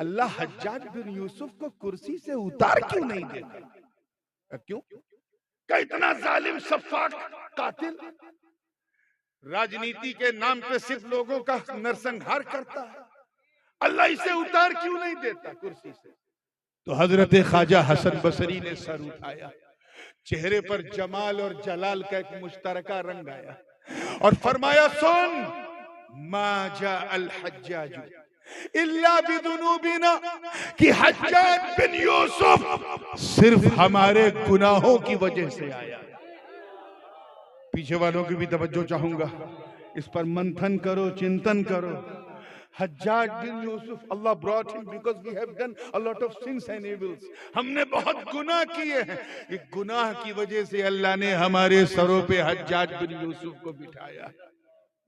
अल्लाह हज्जाज बिन यूसुफ को कुर्सी से उतार क्यों नहीं देता? क्यों? क्या इतना जालिम सफाक कातिल राजनीति के नाम पे सिर्फ लोगों का नरसंहार करता है, अल्लाह इसे उतार क्यों नहीं देता कुर्सी से? तो हजरत ख्वाजा हसन बसरी ने सर उठाया, चेहरे पर जमाल और जलाल का एक मुश्तरका रंग आया और फरमाया, सुन, मा जा अल हज्जाज इल्ला बिदुनूबिना, कि हज्जाज बिन यूसुफ सिर्फ हमारे गुनाहों की वजह से आया। पीछे वालों की भी तवज्जो चाहूंगा, इस पर मंथन करो, चिंतन करो। हज्जाज बिन यूसुफ, अल्लाह brought him because we have done a lot of sins and evils. हमने बहुत गुनाह किए हैं, एक गुनाह की वजह से अल्लाह ने हमारे सरों पे हज्जाज बिन यूसुफ को बिठाया,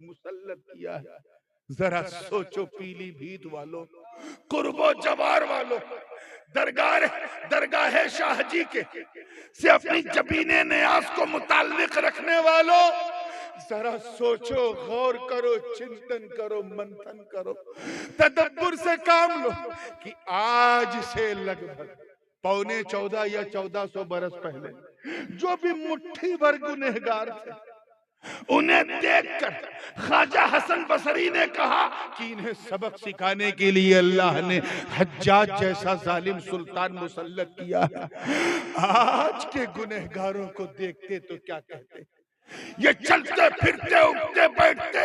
मुसल्लत किया है। जरा सोचो पीली भीत वालों, कुर्बो जवार वालों, दरगाह शाहजी के से अपनी जबीने नियाज को मुताल्लिक रखने वालों, जरा सोचो, गौर करो, चिंतन करो, मंथन करो, तदब्बुर से काम लो कि आज से लगभग 14.25 या 1400 बरस पहले जो भी मुट्ठी भर गुनहगार थे, उन्हें देखकर ख्वाजा हसन बसरी ने कहा कि इन्हें सबक सिखाने के लिए अल्लाह ने हज्जाज जैसा जालिम सुल्तान मुसल्लत किया है। आज के गुनहगारों को देखते तो क्या कहते? ये चलते फिरते, उठते बैठते,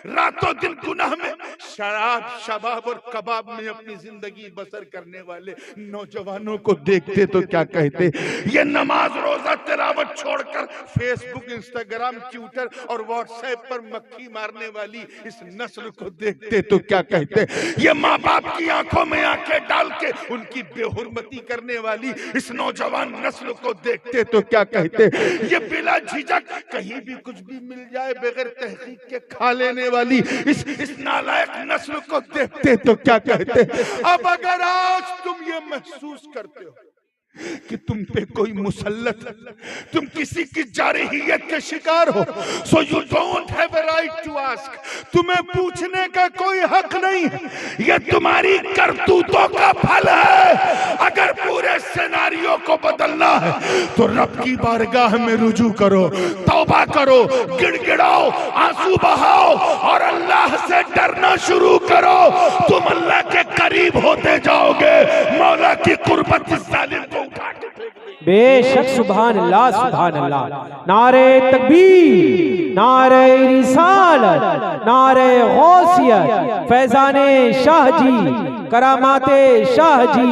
रातों दिन गुनाह में, शराब शबाब और कबाब में अपनी जिंदगी बसर करने वाले नौजवानों को देखते तो क्या कहते? ये नमाज रोजा तिलावत छोड़कर फेसबुक, इंस्टाग्राम, ट्विटर और व्हाट्सएप पर मक्खी मारने वाली इस नस्ल को देखते तो क्या कहते? ये माँ बाप की आंखों में आंखें डाल के उनकी बेहुरमती करने वाली इस नौजवान नस्ल को देखते तो क्या कहते? ये बिला झिझक कहीं भी कुछ भी मिल जाए बगैर तहकीक के खा लेने वाली इस नालायक नस्ल को देखते तो क्या कहते? अब अगर आज तुम ये महसूस करते हो कि तुम पे कोई मुसल्लत, तुम किसी की जारहियत के शिकार हो, so you don't have a right to ask, तुम्हें पूछने का कोई हक नहीं है, ये तुम्हारी करतूतों का फल है। अगर पूरे सिनेरियो को बदलना है तो रब की बारगाह में रुजू करो, तौबा करो, गिड़गिड़ाओ, आंसू बहाओ और अल्लाह से डरना शुरू करो। तुम अल्लाह के करीब होते जाओगे, मौला की कुर्बत इस जालिम को उठा के फेंक देगी। बेशक, सुभान अल्लाह, सुभान अल्लाह। नारे तकबीर, नारे रिसालत, नारे गौसियत, फैजाने शाह जी, करामाते शाह जी,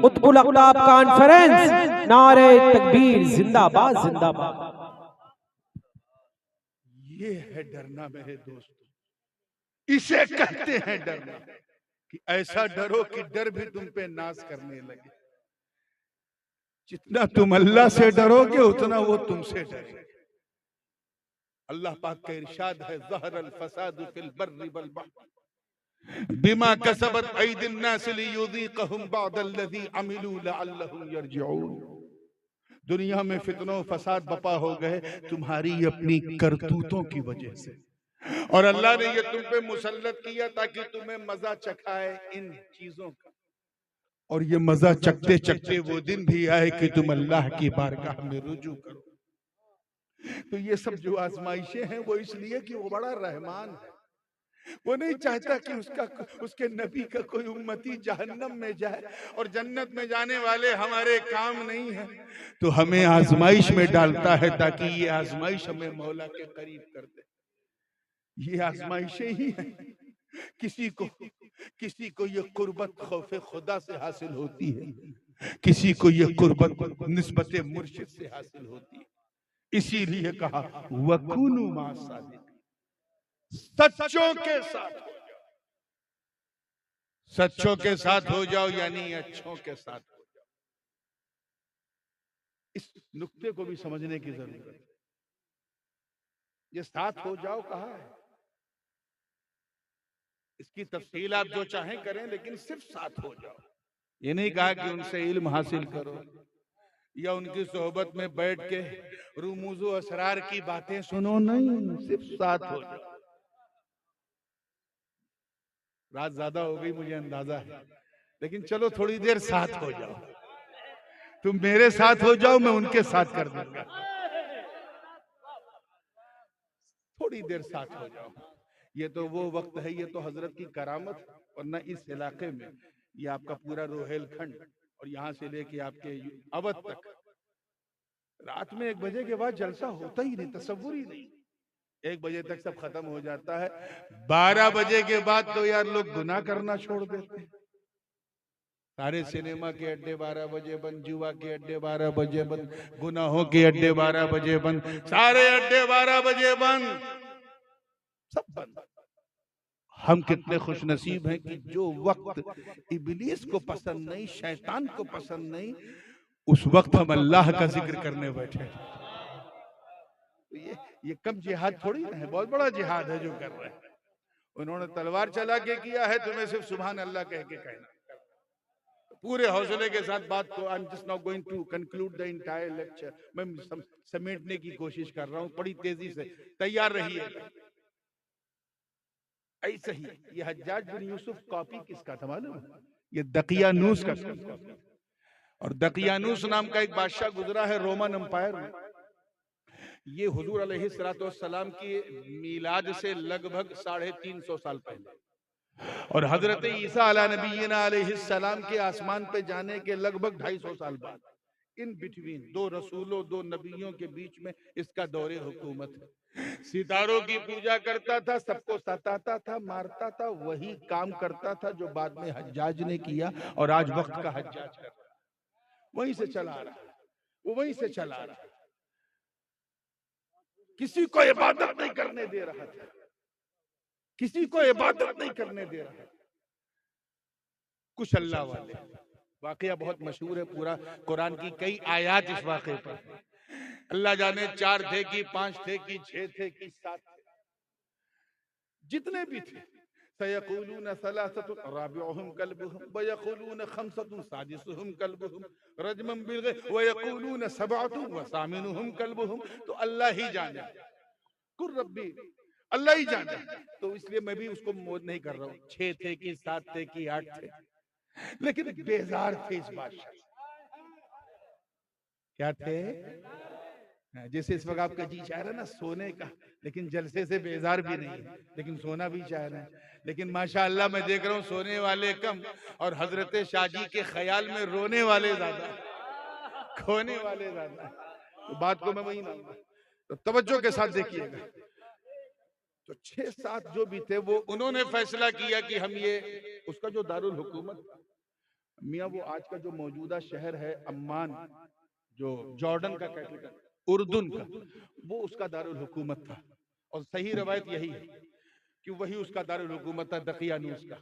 कुतुबुल अक़ताब कॉन्फ्रेंस, नारे तकबीर, जिंदाबाद जिंदाबाद। ये है डरना मेरे दोस्तों, इसे कहते हैं डरना, कि ऐसा डरो कि डर भी तुम पे नाज करने लगे। जितना तुम अल्लाह से डरोगे उतना वो तुमसे डरेगा। अल्लाह पाक का इरशाद है, ज़हरल फसादु फिल बर्रि वल बहर बिमा कसबत ऐदिन नास लियुज़ीक़हुम बअदल्लज़ी अमिलू लअल्लहुम यरजिऊन। दुनिया में फितनों फसाद बपा हो गए तुम्हारी अपनी करतूतों की वजह से, और अल्लाह ने ये तुम पे मुसल्लत किया ताकि तुम्हें मजा चखाए इन चीजों का, और ये मजा चखते चखते वो दिन भी आए कि तुम अल्लाह की बारगाह में रुजू करो। तो ये सब जो आजमाइशें हैं वो इसलिए कि वो बड़ा रहमान है, वो नहीं चाहता कि उसके नबी का कोई उम्मती जहन्नम में जाए और जन्नत में जाने वाले हमारे काम नहीं है, तो हमें आजमाइश में डालता है ताकि ये आजमाइश हमें मौला के करीब कर दे। ये आजमाइशें ही हैं। किसी को ये कुर्बत खौफे खुदा से हासिल होती है, किसी को ये कुर्बत निस्बत मुर्शिद से हासिल होती है। इसीलिए कहा वकुनु मा सादिक, सच्चों के साथ हो जाओ, सच्चों के साथ हो जाओ, यानी अच्छों के साथ हो जाओ। इस नुक्ते को भी समझने की जरूरत है। ये साथ हो जाओ कहा है, इसकी तफसील आप जो चाहें करें, लेकिन सिर्फ साथ हो जाओ। ये नहीं कहा कि उनसे इल्म हासिल करो या उनकी सोहबत में बैठ के रुमूज़ो असरार की बातें सुनो, नहीं, सिर्फ साथ हो जाओ। रात ज्यादा हो गई मुझे अंदाजा है, लेकिन चलो थोड़ी देर साथ हो जाओ, तुम मेरे साथ हो जाओ, मैं उनके साथ कर दूंगा। थोड़ी देर साथ हो जाओ। ये तो वो वक्त है, ये तो हजरत की करामत। वरना इस इलाके में ये आपका पूरा रोहेलखंड और यहाँ से लेके आपके अवध तक रात में 1 बजे के बाद जलसा होता ही नहीं, तस्वुर ही नहीं। 1 बजे तक सब खत्म हो जाता है। 12 बजे के बाद तो यार लोग गुनाह करना छोड़ देते हैं। सारे सिनेमा के अड्डे 12 बजे बंद, जुआ के अड्डे 12 बजे बंद, गुनाहों के अड्डे 12 बजे बंद, सारे अड्डे 12 बजे बंद, सब बंद। हम कितने खुशनसीब हैं कि जो वक्त इब्लीस को पसंद नहीं, शैतान को पसंद नहीं, उस वक्त हम अल्लाह का जिक्र करने बैठे। ये कम जिहाद थोड़ी ना है, बहुत बड़ा जिहाद है जो कर रहे हैं। उन्होंने तलवार चला के किया है, तुम्हें सिर्फ सुभान अल्लाह कह के कहना। पूरे हौसले के साथ बात को, I am just now going to conclude the entire lecture, मैं समेटने की कोशिश कर रहा हूं, बड़ी तेजी से, तैयार रहिए। ऐसे ही ये हज्जाज बिन यूसुफ कॉपी किसका था मालूम? ये दकियानूस का। और दकियानूस नाम का एक बादशाह गुजरा है रोमन एम्पायर में। ये हुजूर अलैहिस्सलाम की मीलाद से लगभग 350 साल पहले, और हजरत ईसा अला नबीना अलैहिस्सलाम के आसमान पे जाने के लगभग 250 साल बाद, इन बिटवीन 2 रसूलों 2 नबियों के बीच में इसका दौरे हुकूमत है। सितारों की पूजा करता था, सबको सताता था, मारता था, वही काम करता था जो बाद में हज्जाज ने किया और आज वक्त का हज्जाज कर रहा, वहीं से चला रहा, वो वहीं से चला रहा। किसी को इबादत नहीं करने दे रहा था, किसी को इबादत नहीं करने दे रहा। कुछ अल्लाह वाले, वाकया बहुत मशहूर है, पूरा कुरान की कई आयत इस वाकये पर। अल्लाह जाने 4 थे कि 5 थे कि 6 थे कि 7 थे, जितने भी थे। सयक़ूलून सलासतुन राबिउहुम कल्बुहुम व यक़ूलून खम्सतुन सादिसुहुम कल्बुहुम रजमन बिलग़ैब व यक़ूलून सबअतुन व सामिनुहुम कल्बुहुम। तो अल्लाह ही जाने, कुल रब्बी, अल्लाह ही जाने। तो इसलिए मैं भी उसको मोद नहीं कर रहा हूँ, 6 थे कि 7 थे कि 8 थे, लेकिन बेजार थे इस बादशाह। क्या थे? जैसे इस वक्त आपका जी चाह रहा है ना सोने का, लेकिन जलसे से बेजार भी नहीं है, लेकिन सोना भी चाह रहा है। लेकिन माशाअल्लाह मैं देख रहा हूँ सोने वाले कम और हजरत शाहजी के ख्याल में रोने वाले ज्यादा, खोने वाले ज्यादा। तो बात को मैं वही लाऊंगा, तो तवज्जो के साथ देखिएगा। तो 6-7 जो भी थे वो उन्होंने फैसला किया कि हम ये, उसका जो दारुल हुकूमत मियाँ, वो आज का जो मौजूदा शहर है अम्मान, जो जॉर्डन का कैपिटल, उर्दून का, वो उसका दारुल हुकूमत था। और सही रवायत यही है कि वही उसका दारुल हुकूमत था, दकियानूस का।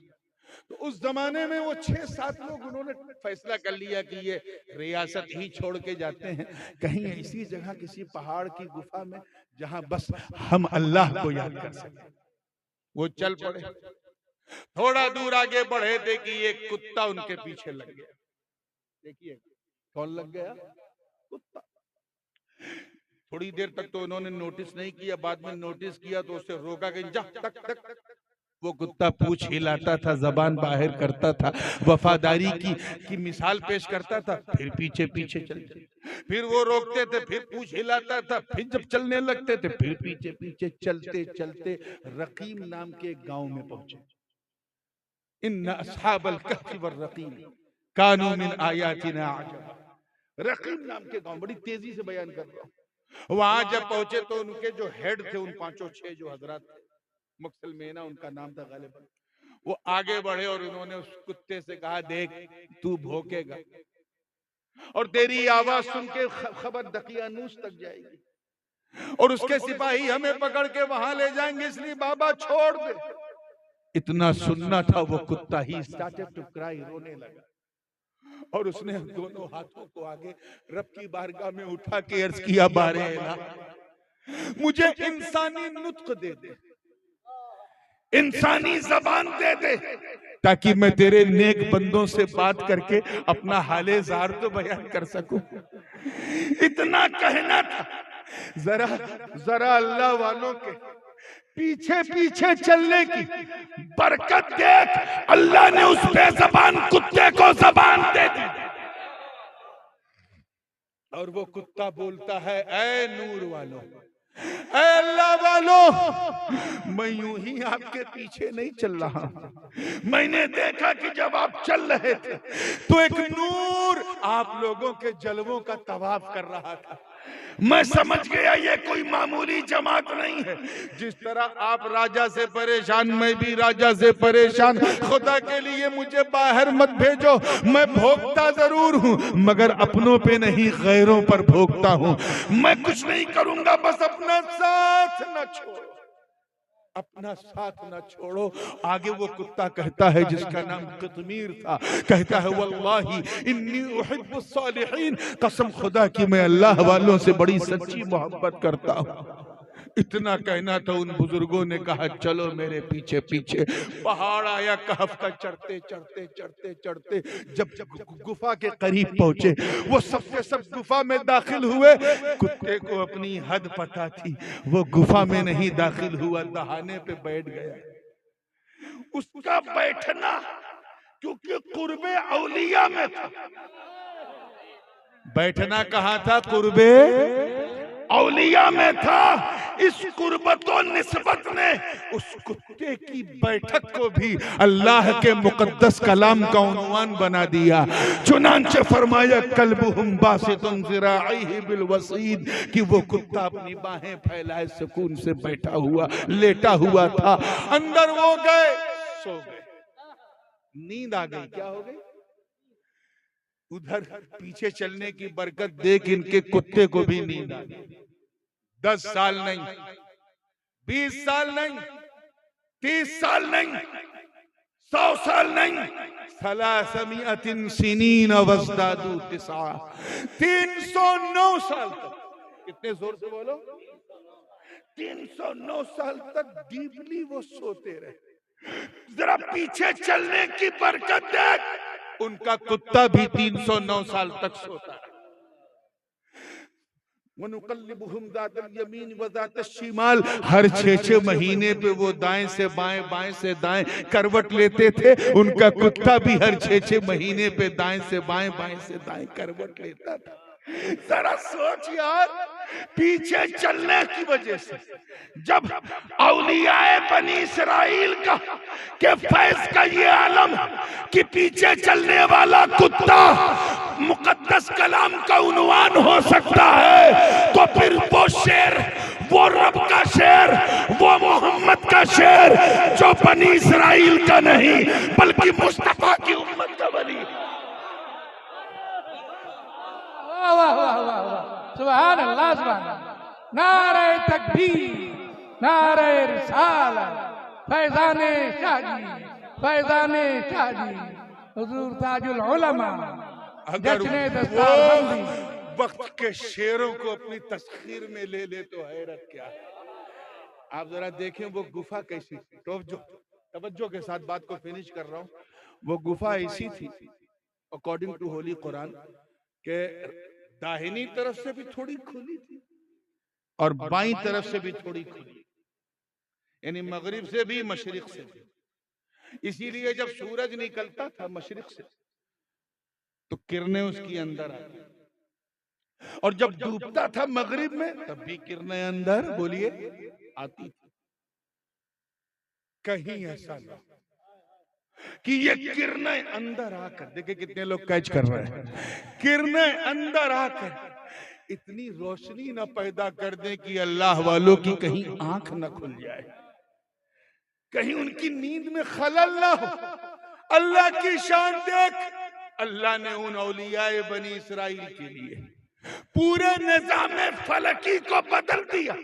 तो उस जमाने में वो 6-7 लोग उन्होंने फैसला कर लिया कि ये रियासत ही छोड़ के जाते हैं कहीं ऐसी जगह, किसी पहाड़ की गुफा में, जहां बस हम अल्लाह को याद कर सकें। वो चल पड़े, थोड़ा दूर आगे बढ़े थे कि एक कुत्ता उनके पीछे लग गया। देखिए कौन लग गया? कुत्ता। थोड़ी देर तक तो उन्होंने नोटिस नहीं किया, बाद में नोटिस किया तो उससे रोका कि जा, तक तक। वो कुत्ता पूंछ हिलाता था, जबान बाहर करता था, वफादारी की मिसाल पेश करता था, फिर पीछे पीछे चलते, फिर वो रोकते थे, फिर पूंछ हिलाता था, फिर जब चलने लगते थे फिर पीछे पीछे चलते चलते रकीम नाम के गांव में पहुंचे। इन्ना अस्हाबल कहफ़ि वर्रक़ीम कानू मिन आयातिना अजब। रकीम नाम के गांव, बड़ी तेजी से बयान कर रहा हूं। वहां जब पहुंचे तो उनके जो हेड थे, उन 5-6 जो हजरात थे, मुक्सलमेना उनका नाम था गालिबन, वो आगे बढ़े और उन्होंने उस कुत्ते से कहा, देख तू भौंकेगा और तेरी आवाज सुन के खबर दकियानूस तक जाएगी और उसके सिपाही हमें पकड़ के वहां ले जाएंगे, इसलिए बाबा छोड़ दे। इतना सुनना था वो कुत्ता ही स्टार्टेड टू क्राई, रोने लगा। और उसने दोनों हाथों को आगे रब की बारगाह में उठा के अर्ज किया, बारे इलाही मुझे इंसानी नुत्क दे दे, इंसानी जबान दे दे, ताकि मैं तेरे नेक बंदों से बात करके अपना हाले जार तो बयान कर सकूं। इतना कहना था। जरा अल्लाह वालों के पीछे पीछे चलने की बरकत देख, अल्लाह ने उस बेज़बान कुत्ते को जबान दे दी। और वो कुत्ता बोलता है, ऐ नूर वालों, ऐ अल्लाह वालों, मैं यूं ही आपके पीछे नहीं चल रहा। मैंने देखा कि जब आप चल रहे थे तो एक नूर आप लोगों के जलवों का तवाफ कर रहा था। मैं समझ गया ये कोई मामूली जमात नहीं है। जिस तरह आप राजा से परेशान, मैं भी राजा से परेशान। खुदा के लिए मुझे बाहर मत भेजो, मैं भोगता जरूर हूँ मगर अपनों पे नहीं, गैरों पर भोगता हूँ। मैं कुछ नहीं करूंगा, बस अपना साथ न छोड़ो, अपना साथ न छोड़ो। आगे वो कुत्ता कहता है, जिसका नाम कतमीर था, कहता है, वल्लाही इन्नी उहिब्बुस सालिहीन, कसम खुदा की मैं अल्लाह वालों से बड़ी सच्ची मोहब्बत करता हूँ। इतना कहना था, उन बुजुर्गों ने कहा, चलो मेरे पीछे पीछे। पहाड़ आया कहफ का, चढ़ते चढ़ते चढ़ते चढ़ते जब गुफा के करीब पहुंचे, वो सबसे सब गुफा में दाखिल हुए। कुत्ते को अपनी हद पता थी, वो गुफा में नहीं दाखिल हुआ, दहाने पे बैठ गया। उसका बैठना क्योंकि कुर्बे औलिया में था। बैठना कहाँ था? कुर्बे औलिया में था। इस कुर्बत और निस्बत ने उस कुत्ते की बैठक को भी अल्लाह के मुकद्दस कलाम का उन्वान बना दिया। चुनांचे फरमाया, कल्बुहुम बासितुन ज़िराइही बिल वसीद, कि वो कुत्ता अपनी बाहें फैलाए सुकून से बैठा हुआ, लेटा हुआ था। अंदर वो गए, सो गए, नींद आ गई। क्या हो गई? उधर पीछे चलने की बरकत देख इनके कुत्ते को भी नींद आ गई। 10 साल नहीं, 20 साल नहीं, 30 साल नहीं, 100 साल नहीं, 300 सिनीन वज़दादू 9 309 साल तक। कितने जोर से बोलो? 309 साल तक डीपली वो सोते रहे। जरा पीछे चलने की बरकत देख, उनका कुत्ता भी 309 साल तक सोता है। वनुक़ल्लिबुहुम ज़ातल यमीन व ज़ातश शिमाल, हर 6-6 महीने पे वो दाएं से बाएं, बाएं से दाएं करवट लेते थे। उनका कुत्ता भी हर 6-6 महीने पे दाएं से बाएं, बाएं से दाएं करवट लेता था। जरा सोच यार, पीछे चलने की वजह से जब औलियाए बनी इसराइल का के फैज का ये आलम कि पीछे चलने वाला कुत्ता मुकद्दस कलाम का उन्वान हो सकता है, तो फिर वो शेर, वो रब का शेर, वो मोहम्मद का शेर, जो बनी इसराइल का नहीं बल्कि मुस्तफा की उम्मत का वली। वाह वाह वाह वाह, सुभान अल्लाह, सुभान अल्लाह। नारे तकबीर, नारे रिसालत, फैज़ाने शाहजी, फैज़ाने शाहजी, हुजूर ताजुल उलमा। अगर वो वक्त के शेरों को अपनी तस्खीर में ले ले तो हैरत क्या है। आप जरा देखें वो गुफा कैसी थी। तवज्जो के साथ बात को फिनिश कर रहा हूँ। वो गुफा ऐसी थी, अकॉर्डिंग टू होली कुरान, के दाहिनी तरफ से भी थोड़ी खुली थी और बाईं तरफ से भी थोड़ी खुली, यानी मगरिब से भी मशरिक से भी। इसीलिए जब सूरज निकलता था मशरिक से तो किरणें उसकी अंदर आती, और जब डूबता था मगरिब में तब भी किरणें अंदर, बोलिए, आती थी। कहीं ऐसा ना कि ये किरणें अंदर आकर, देखिए कितने लोग कैच कर रहे हैं, किरणें अंदर आकर इतनी रोशनी न पैदा कर दे कि अल्लाह वालों की कहीं आंख न खुल जाए, कहीं उनकी नींद में खलल ना हो। अल्लाह की शान देख, अल्लाह ने उन औलियाए बनी इसराइल के लिए पूरे निजाम फलकी को बदल दिया।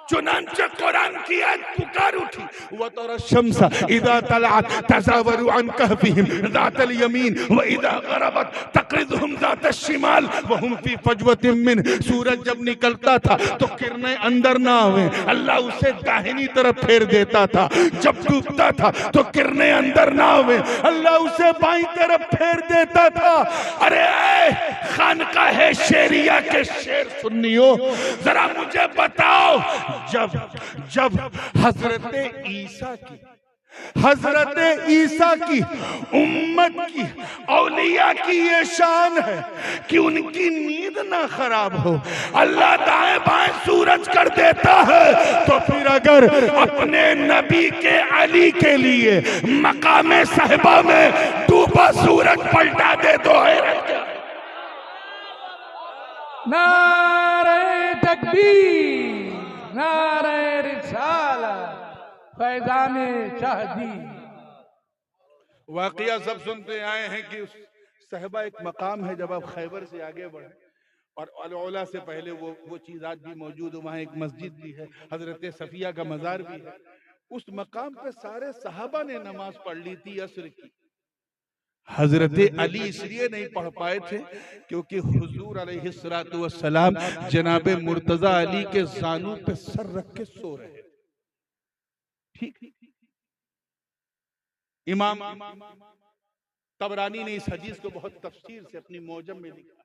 चुनांचे कुरान की आयत पुकार उठी, वतरा शम्सा इदा तलअत तज़ावरु अन कहफिहिम ज़ातल यमीन व इदा गरबत तक़रिज़ुहुम ज़ातश शिमाल व हुम फी फजवतिन मिन। सूरज जब निकलता था तो किरणें अंदर ना आवे, अल्लाह उसे दाहिनी तरफ फेर देता था। जब डूबता था तो किरणें अंदर ना आवे, अल्लाह उसे बाईं तरफ फेर देता था। अरे खानकाह शेरिया के शेर सुन्नियों, जरा मुझे बताओ, जब जब हजरत ईसा की उम्मत की औलिया की ये शान है कि उनकी नींद ना खराब हो। अल्लाह दाएं बाएं सूरज कर देता है, तो फिर अगर अपने नबी के अली के लिए मकामे साहिबा में डूबा सूरज पलटा दे तो हैरत क्या। नारे तकबीर, नारे रिसालत, फैजाने शाहजी। वाकया सब सुनते आए हैं कि साहिबा एक मकाम है, जब आप खैबर से आगे बढ़े और अलौला से पहले वो चीज आज भी मौजूद है, वहाँ एक मस्जिद भी है, हजरत सफिया का मजार भी है। उस मकाम पे सारे सहाबा ने नमाज पढ़ ली थी असर की। हजरत अली इसलिए नहीं पढ़ पाए थे क्योंकि हुजूर अलैहिस्सलातु वस्सलाम जनाबे मुर्तजा अली के जानू पे सर रख के सो रहे। ठीक, इमाम तबरानी ने इस हदीस को बहुत तफसीर से अपनी मौजम में लिखा।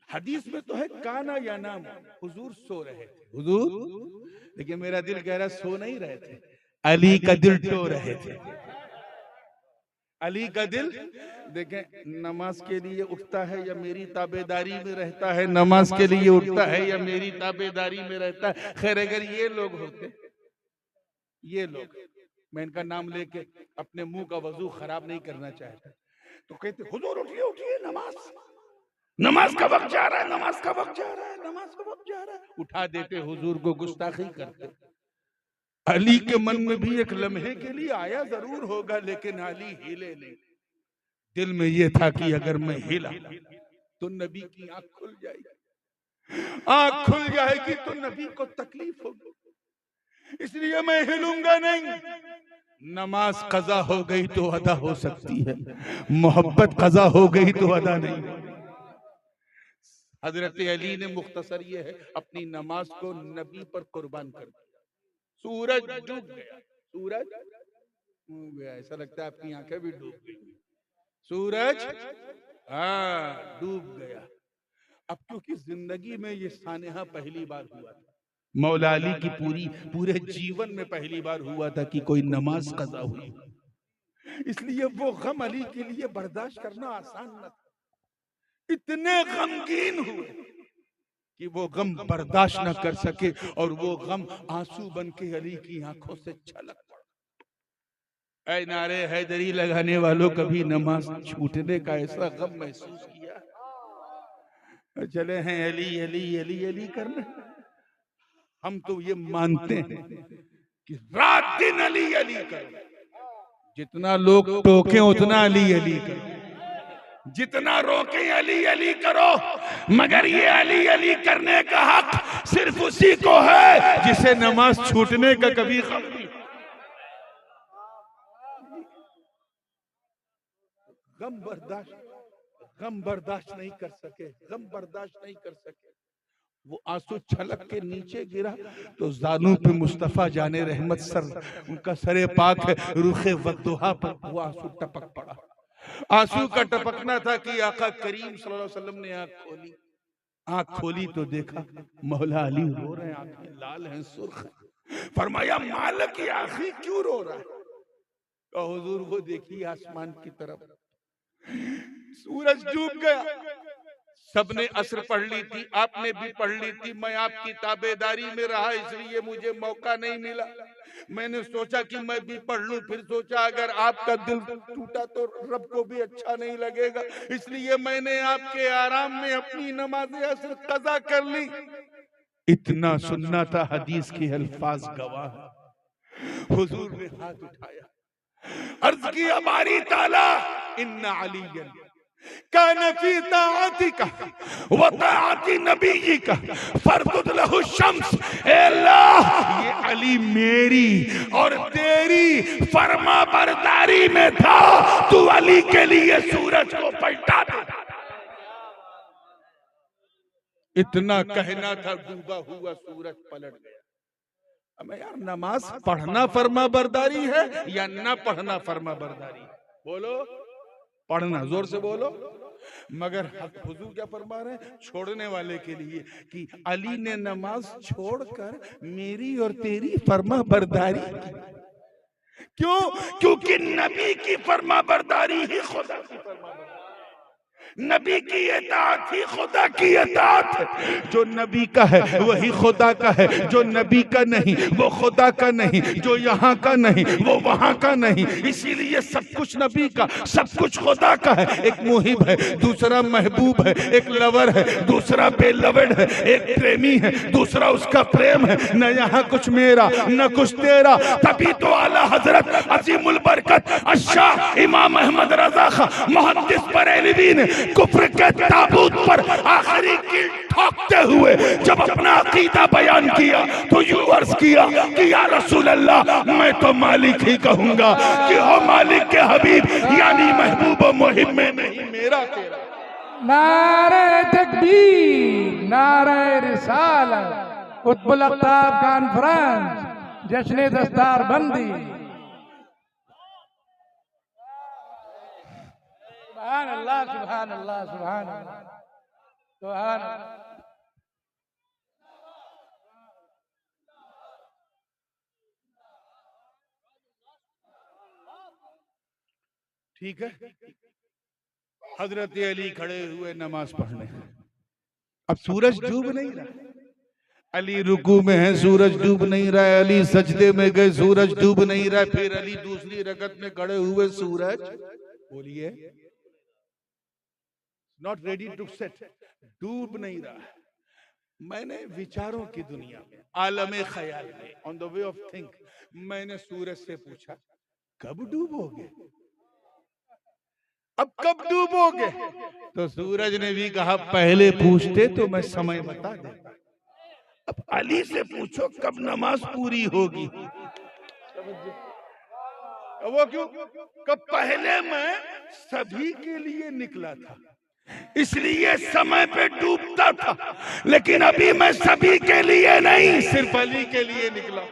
हदीस में तो है काना या नाम, हुजूर सो रहे थे, हुजूर, लेकिन मेरा दिल कह रहा सो नहीं रहे थे, अली का दिल टो रहे थे। अली का दिल देखें, नमाज के लिए उठता है या मेरी ताबेदारी में रहता है, नमाज के लिए उठता है या मेरी ताबेदारी में रहता है। खैर अगर ये लोग होते, ये लोग, मैं इनका नाम लेके अपने मुंह का वजू खराब नहीं करना चाहता, तो कहते हुजूर उठिए उठिए, नमाज का वक्त जा रहा है, नमाज का वक्त जा रहा है, नमाज का वक्त जा रहा है, उठा देते, हुजूर को गुस्ताखी करते। अली के मन में भी एक लम्हे के लिए आया जरूर होगा, लेकिन अली हिले नहीं। दिल में ये था कि अगर मैं हिला तो नबी की आंख खुल जाएगी, आंख खुल जाएगी तो नबी को तकलीफ होगी, इसलिए मैं हिलूंगा नहीं। नमाज कज़ा हो गई तो अदा हो सकती है, मोहब्बत कज़ा हो गई तो अदा नहीं। हजरत अली ने मुख्तसर ये है अपनी नमाज को नबी पर कुर्बान कर दिया। सूरज डूब गया, सूरज डूब गया, ऐसा लगता है आपकी आंखें भी डूब गई। सूरज डूब गया। अब क्योंकि जिंदगी में ये सानेहा पहली बार हुआ था, मौला अली की पूरे जीवन में पहली बार हुआ था कि कोई नमाज कज़ा हुई, इसलिए वो गम अली के लिए बर्दाश्त करना आसान न था। इतने गमगीन हुए कि वो गम बर्दाश्त न कर सके और वो गम आंसू बन के अली की आंखों से छलक पड़ा। ऐ नारे हैदरी लगाने वालों, कभी नमाज छूटने का ऐसा गम महसूस किया? चले हैं अली अली अली अली करने। हम तो ये मानते हैं कि रात दिन अली अली करो, जितना लोग टोके उतना अली अली करो, जितना रोके अली अली करो, मगर ये अली अली करने का हक सिर्फ उसी को है जिसे नमाज छूटने का कभी गम नहीं। गम बर्दाश्त नहीं कर सके, गम बर्दाश्त नहीं कर सके। वो आंसू छलक के नीचे गिरा तो जानू पे मुस्तफा जाने रहमत सर, उनका सरे पाक है, रुखे वद्दुहा पर वो आंसू टपक पड़ा। आंसू का टपकना था कि आका करीम सल्लल्लाहु अलैहि वसल्लम ने आंख खोली तो देखा मौला अली रो रहे हैं, आंखें लाल हैं, सुर्ख हैं। फरमाया मालिक की आंखें क्यों रो रहा है? तो हुजूर वो देखिए आसमान की तरफ, सूरज डूब गया। सबने असर पढ़ ली थी, आपने भी पढ़ ली थी, मैं आपकी ताबेदारी में रहा इसलिए मुझे मौका नहीं मिला। मैंने सोचा कि मैं भी पढ़ लूं, फिर सोचा अगर आपका दिल टूटा तो रब को भी अच्छा नहीं लगेगा, इसलिए मैंने आपके आराम में अपनी नमाज असर कज़ा कर ली। इतना सुनना था, हदीस के अल्फाज गवाह। हुजूर ने हाथ उठाया, अर्ज किया बारी ताला इन्ना अलिय्यन कान फी ताअतिका व ताअति नबिय्यिका फरदुद लहु शम्स। ए अल्लाह, ये अली मेरी और तेरी फरमा बरदारी में था, तू अली के लिए सूरज को पलटा दे। इतना कहना था, डूबा हुआ सूरज पलट गया। अब यार, नमाज पढ़ना फरमा बरदारी है या ना पढ़ना फरमा बरदारी है? बोलो। पढ़ना, जोर से बोलो। मगर हुजूर क्या फरमा रहे हैं छोड़ने वाले के लिए कि अली ने नमाज छोड़कर मेरी और तेरी फर्मा बरदारी की। क्यों? क्योंकि नबी की फर्मा बरदारी ही खुदा की फर्मा बरदारी, नबी की इताअत ही खुदा की इताअत है। जो नबी का है वही खुदा का है, जो नबी का नहीं वो खुदा का नहीं, जो यहाँ का नहीं वो वहाँ का नहीं। इसीलिए सब कुछ नबी का, सब कुछ खुदा का है। एक मुहिब है, दूसरा महबूब है, एक लवर है, दूसरा बेलवड है, एक प्रेमी है, दूसरा उसका प्रेम है। न यहाँ कुछ मेरा न कुछ तेरा। तभी तो आला हजरत अजीमुल बरकत अशाह इमाम अहमद रजा खां मुहद्दिस बरेलवी ने कुफ्र के ताबूत पर आखिरी कील ठोकते हुए जब अपना अकीदा बयान किया तो यूं अर्ज किया कि या रसूल अल्लाह, मैं तो मालिक ही कहूंगा कि हो मालिक के हबीब, यानी महबूब और मुहिब में नहीं मेरा तेरा। नारे तकबीर, नारे रिसालत, कुतुबुल अक़ताब कॉन्फ्रेंस, जश्न दस्तार बंदी। सुभान अल्लाह, सुभान अल्लाह, सुभान अल्लाह, सुभान अल्लाह। ठीक है, हजरत अली खड़े हुए नमाज पढ़ने। अब सूरज डूब नहीं रहा, अली रुकू में है, सूरज डूब नहीं रहा है। अली सजदे में गए, सूरज डूब नहीं रहा है। फिर अली दूसरी रकत में खड़े हुए, सूरज बोलिए नॉट रेडी टू सेट, डूब नहीं रहा है। मैंने विचारों की दुनिया में, आलमे ख्याल में, on the way of think, मैंने सूरज से पूछा कब डूबोगे, अब कब डूबोगे? तो सूरज ने भी कहा पहले पूछते तो मैं समय बता देता। अब अली से पूछो कब नमाज पूरी होगी। वो क्यों? कब पहले मैं सभी के लिए निकला था, इसलिए समय पे डूबता था, लेकिन अभी मैं सभी के लिए नहीं, सिर्फ अली के लिए निकला।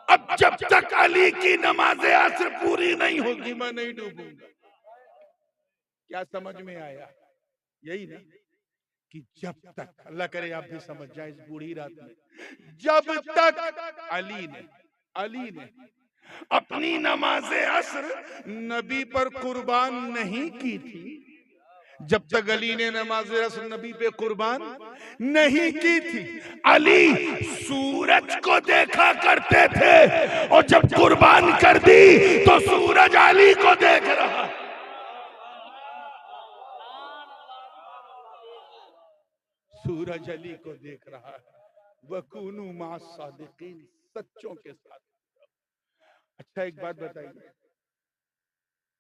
अब जब तक अली की नमाज असर पूरी नहीं होगी मैं नहीं डूबूंगा। क्या समझ में आया? यही ना कि जब तक, अल्लाह करे आप भी समझ जाए इस बूढ़ी रात में, जब तक अली ने अपनी नमाज असर नबी पर कुर्बान नहीं की थी, जब तक अली ने नमाज असर नबी पे कुर्बान नहीं की थी, अली सूरज को देखा करते थे, और जब कुर्बान कर दी तो सूरज अली को देख रहा। सूरज अली को देख रहा है। वकूनु मा सादिकीन, सच्चों के साथ। अच्छा एक बात बताइए,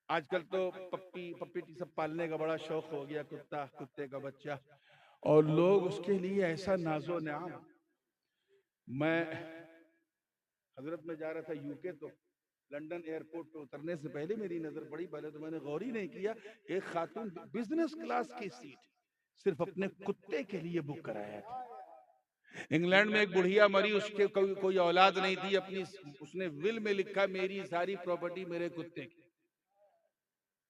आजकल तो पप्पी सब पालने का बड़ा शौक हो गया, कुत्ते का बच्चा, और लोग उसके लिए ऐसा नाजो न्याम। मैं हजरत में जा रहा था यूके, तो लंदन एयरपोर्ट पे उतरने से पहले मेरी नजर पड़ी, पहले तो मैंने गौर ही नहीं किया, एक खातून बिजनेस क्लास की सीट सिर्फ अपने कुत्ते के लिए बुक कराया था। इंग्लैंड में एक बुढ़िया मरी, उसके कोई औलाद नहीं थी, अपनी उसने विल में लिखा मेरी सारी प्रॉपर्टी मेरे कुत्ते की।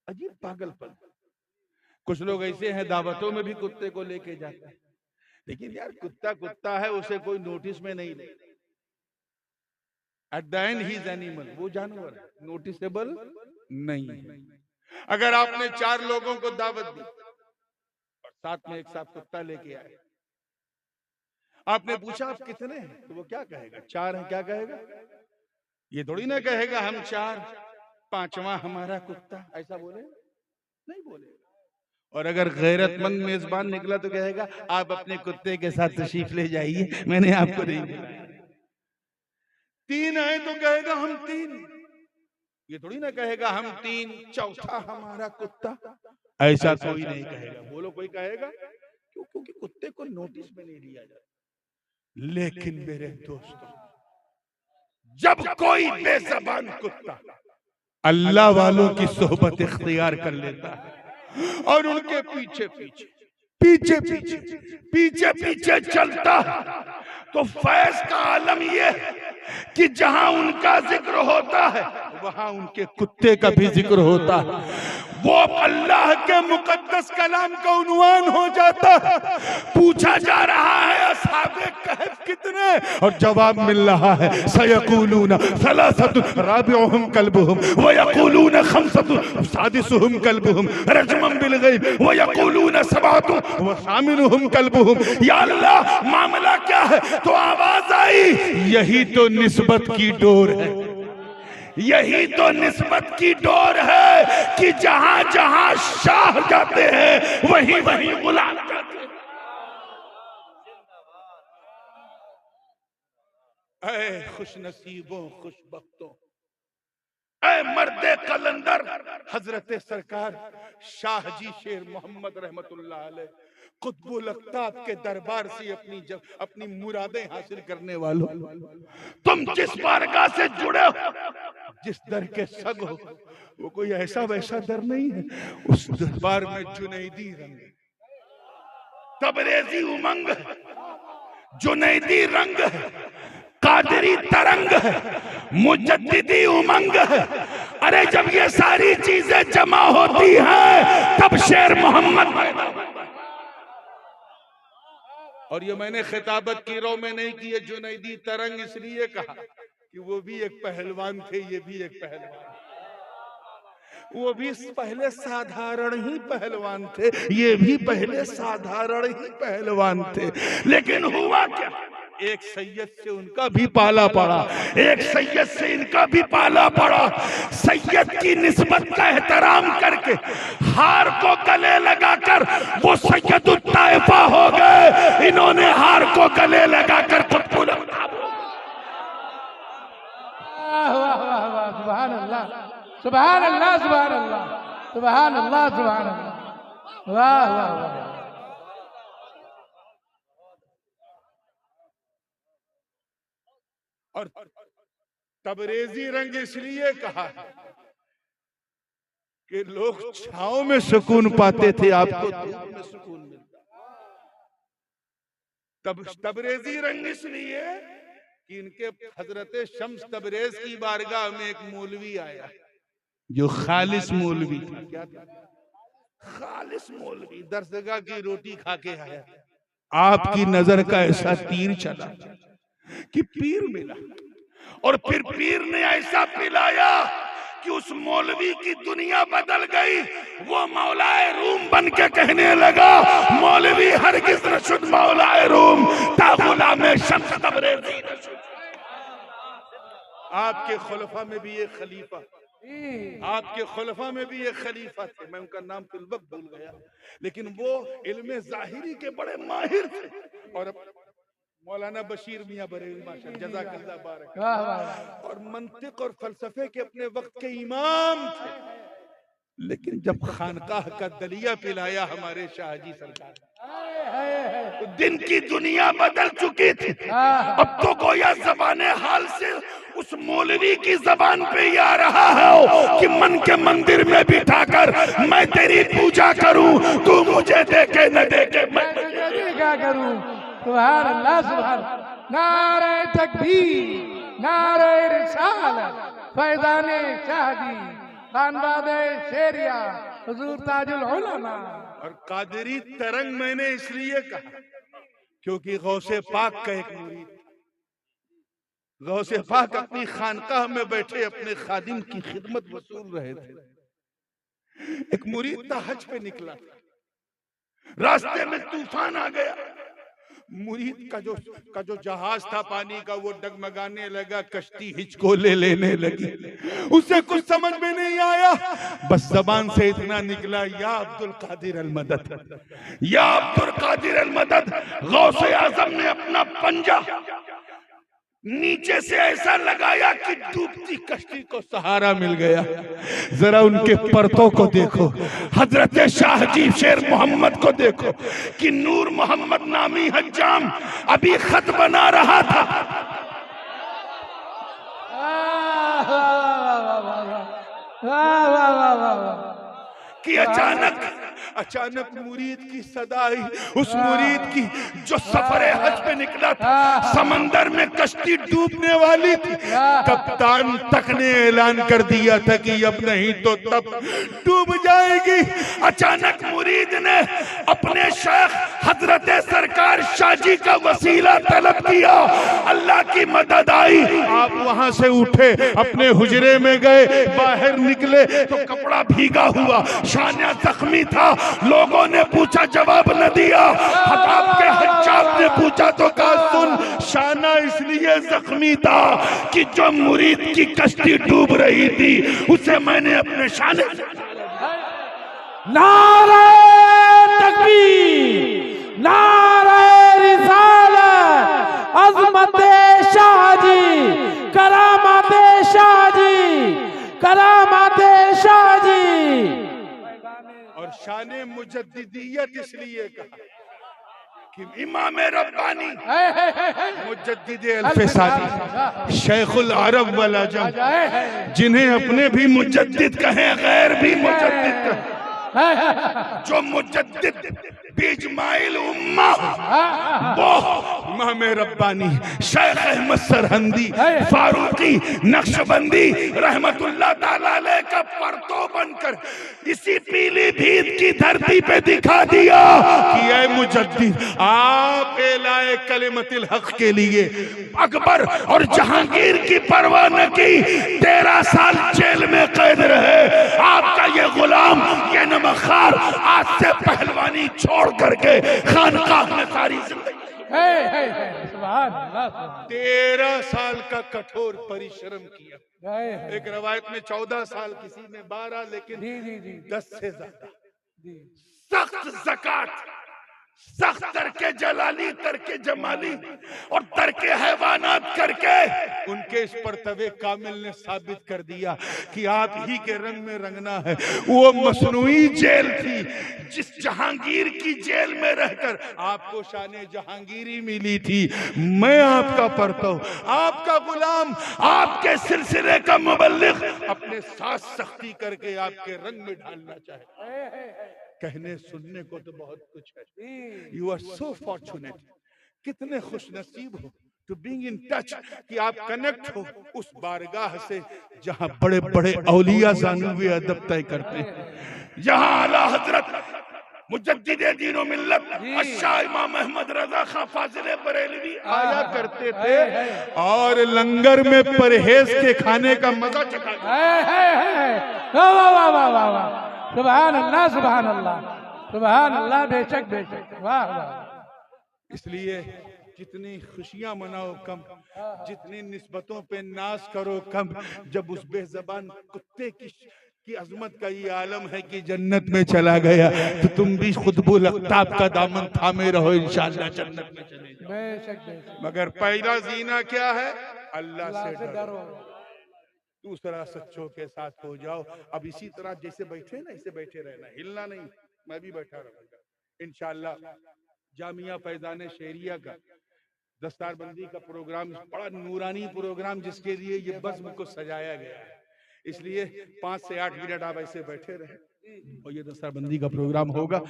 अजीब पागलपन। कुछ लोग ऐसे हैं दावतों में भी कुत्ते को लेके जाते हैं, लेकिन यार कुत्ता है, उसे कोई नोटिस में नहीं ले। At the and he is animal, वो जानवर है, नोटिसेबल नहीं। अगर आपने 4 लोगों को दावत दी और साथ में एक साथ कुत्ता लेके आए, आपने पूछा आप कितने हैं, तो वो क्या कहेगा? 4 हैं। क्या कहेगा? ये थोड़ी ना कहेगा हम 4, 5वां हमारा कुत्ता, ऐसा बोले? नहीं बोले। और अगर गैरतमंद मेजबान निकला तो कहेगा आप अपने कुत्ते के साथ तशरीफ ले जाइए, मैंने आपको नहीं बुलाया। 3 है तो कहेगा हम 3, ये थोड़ी ना कहेगा हम 3, 4था हमारा कुत्ता, ऐसा कोई नहीं कहेगा। बोलो कोई कहेगा? क्यों? क्योंकि कुत्ते को नोटिस में नहीं लिया जाता। लेकिन मेरे दोस्तों, जब कोई बेज़बान कुत्ता अल्लाह वालों की सोहबत इख्तियार कर लेता है और उनके पीछे पीछे चलता है, तो फैज का आलम यह है कि जहां उनका जिक्र होता है वहां उनके कुत्ते का भी जिक्र होता है। वो अल्लाह के मुकद्दस कलाम का उन्वान हो जाता है। पूछा जा रहा है असहाबे कहफ कितने, और जवाब मिल रहा है सयक़ूलून सलासतुन राबिउहुम कल्बुहुम व यक़ूलून खम्सतुन सादिसुहुम कल्बुहुम रजमन बिल गैब व यक़ूलून सबअतुन व सामिनुहुम कल्बुहुम। या अल्लाह मामला क्या है? तो आवाज आई, यही तो निस्बत की डोर है, यही तो निस्बत की डोर है कि जहां जहां शाह जाते हैं वहीं वहीं गुलाम जाते हैं। ऐ खुश नसीबों खुशबख्तों, ऐ मर्दे कलंदर हजरत सरकार शाह जी शेर मोहम्मद रहमतुल्लाह अलैह कुतुबुल अक़ताब के दरबार से अपनी मुरादें हासिल करने वालों, तुम जिस बारगाह से जुड़े हो, जिस दर के सग हो, वो कोई ऐसा वैसा दर नहीं है। उस दरबार में जुनैदी रंग, तबरेजी उमंग, जुनैदी रंग, कादरी तरंग है, मुजद्दिदी उमंग है। अरे जब ये सारी चीजें जमा होती हैं तब शेर मोहम्मद। और ये मैंने खिताबत की रो में नहीं की, जुनैदी तरंग इसलिए कहा कि वो भी एक पहलवान थे, ये भी एक पहलवान, वो भी पहले साधारण ही पहलवान थे, ये भी पहले साधारण ही पहलवान थे। लेकिन हुआ क्या, एक सैयद से उनका भी पाला पड़ा, एक सैयद से इनका भी पाला पड़ा। सैयद की निस्बत का एहतराम करके हार को गले लगाकर वो सैयदुत ताइफा हो गए। इन्होंने हार को गले लगाकर कुतुबुल अक़ताब। सुभान अल्लाह, सुभान अल्लाह, सुभान अल्लाह, सुभान अल्लाह, सुभान अल्लाह, वाह वाह वाह। और तबरेजी रंग इसलिए कहा कि लोग छांव में सुकून पाते थे, आपको धूप में सुकून मिलता। तब तबरेजी रंग इसलिए कि इनके हजरत शम्स तबरेज की बारगाह में एक मौलवी आया जो खालिस मौलवी था। क्या था? खालिस मौलवी। दरसगाह की रोटी खा के आया, आपकी नजर का ऐसा तीर चला कि पीर मिला, और फिर पीर ने ऐसा पिलाया कि उस मौलवी की दुनिया बदल गई। वो मौलाए रूम बन के कहने लगा, मौलवी हरगिज़ न शुद मौलाए रूम ता गुलाम शम्स तबरेज़ी न शुद। आपके खुलफा में भी एक खलीफा, आपके खुलफा में भी एक खलीफा थे, मैं उनका नाम फिल वक्त भूल गया, लेकिन वो इल्मे ज़ाहिरी के बड़े माहिर थे। और मौलाना बशीर मियां बरेलवी माशाअल्लाह जज़ाकल्लाह बारक, और मंतिक और फलसफे के अपने वक्त के इमाम थे। लेकिन जब खानकाह का दलिया पिलाया हमारे शाहजी सरकार, तो दिन की दुनिया बदल चुकी थी। अब तो गोया ज़बाने हाल से उस मौलवी की जबान पे ही आ रहा है कि मन के मंदिर में बिठाकर मैं तेरी पूजा करूं, तू मुझे देखे न देखे मैं क्या करूं। सुभान अल्लाह, सुभान। नारे तकबीर, नारे रिसालत, फैज़ाने शाहजी, खानवादे शेरिया, हुजूर ताजुल उलमा। और कादरी तरंग मैंने इसलिए कहा क्योंकि गौसे पाक का एक मुरीद, गौसे पाक अपनी खानकाह में बैठे अपने खादिम की खिदमत वसूल रहे थे। एक मुरीद था, हज पे निकला, रास्ते में तूफान आ गया। मुरीद का जो जहाज था पानी का वो डगमगाने लगा, कश्ती हिचको लेने लगी। उसे कुछ समझ में नहीं आया, बस जबान से इतना निकला, या अब्दुल कादिर अल मदद, या अब्दुल कादिर अल मदद। गौसे आजम ने अपना पंजा नीचे से ऐसा लगाया कि डूबती कश्ती को सहारा मिल गया। जरा उनके परतों को देखो, हजरत शाहजी शेर मोहम्मद को देखो कि नूर मोहम्मद नामी हज्जाम अभी खत बना रहा था कि अचानक मुरीद की सदा आई। उस मुरीद की जो सफरे हज पे निकला था, समंदर में कश्ती डूबने वाली थी, कप्तान तक ने ऐलान कर दिया था कि अब नहीं तो तब डूब जाएगी। होगी। अचानक मुरीद ने अपने शेख हजरत सरकार शाहजी का वसीला तलब किया, अल्लाह की मदद आई। आप वहां से उठे, अपने हुजरे में गए, बाहर निकले तो कपड़ा भीगा हुआ, शाना जख्मी था। लोगों ने पूछा, जवाब न दिया। आपके हज्जाब ने पूछा तो कहा, सुन, शाना इसलिए जख्मी था कि जो मुरीद की कश्ती डूब रही थी उसे मैंने अपने शाने। नारे तकबीर, नारे रिसालत, अज़मत शाहजी, करामत शाहजी, करामत शाहजी। और शाने मुजद्दिदियत इसलिए कहा कि इमाम रब्बानी मुजद्दिद अल्फसानी शेखुल अरब वल अजम, जिन्हें अपने भी मुजद्दिद कहें, गैर भी मुजद्दिद कहें, जो मुजद्दिद बिजमाइल उम्मा वो इमाम रब्बानी शेख अहमद सरहंदी फारूकी नक्शबंदी रहमतुल्लाह ताला अलैह का परतो बनकर इसी पीलीभीत की धरती पे दिखा दिया कि ऐ मुजद्दिद, आप एलाए कलिमतिल हक के लिए अकबर और जहांगीर की परवाह न की, 13 साल जेल में कैद रहे। आपका ये गुलाम, ये नमखार आज से पहलवानी छोड़ करके खानकाह में सारी जिंदगी 13 साल का कठोर परिश्रम किया। एक रवायत में 14 साल, किसी में 12, लेकिन 10 से ज्यादा सख्त ज़कात, सख्त तरके जलाली, तरके जमाली और तरके हैवानात करके उनके इस परतवे कामिल ने साबित कर दिया कि आप ही के रंग में रंगना है। वो मसनूई जेल थी, जिस जहांगीर की जेल में रहकर आपको शाने जहांगीरी मिली थी। मैं आपका परतव, आपका गुलाम, आपके सिलसिले का मुबल्लिग अपने साथ सख्ती करके आपके रंग में ढालना चाहे। कहने सुनने को तो बहुत कुछ है। यू आर सो फॉर्चुनेट, कितने खुश नसीब हो टू बीइंग इन टच, कि आप कनेक्ट हो उस बारगाह से जहां बड़े बड़े औलिया ज़ानुवे अदब तय करते हैं, जहां आला हजरत मुजद्दिद दीन व मिल्लत शाह इमाम अहमद रजा खां फाजिल बरेलवी आया करते थे और लंगर में परहेज के खाने का मजा चखा। सुभान अल्लाह, सुभान अल्लाह, सुभान अल्लाह, बेशक बेशक, वाह वाह। इसलिए जितनी खुशियां मनाओ कम, जितनी निस्बतों पे नाज करो कम। जब उस बेज़बान कुत्ते की अजमत का ये आलम है कि जन्नत में चला गया, तो तुम भी खुतबुल अख्ताब का दामन थामे रहो, इंशाअल्लाह जन्नत में चले जाओ। बेशक बेशक। मगर पहला जीना क्या है? अल्लाह से डरो। दूसरा सच्चों के साथ हो जाओ। अब इसी तरह जैसे बैठे ना, ऐसे बैठे रहना, हिलना नहीं। मैं भी बैठा रहूंगा इंशाअल्लाह। जामिया फैजान शेरिया का दस्तारबंदी का प्रोग्राम, बड़ा नूरानी प्रोग्राम, जिसके लिए ये बज़्म को सजाया गया है। इसलिए 5 से 8 मिनट आप ऐसे बैठे रहे और ये दस्तारबंदी का प्रोग्राम होगा।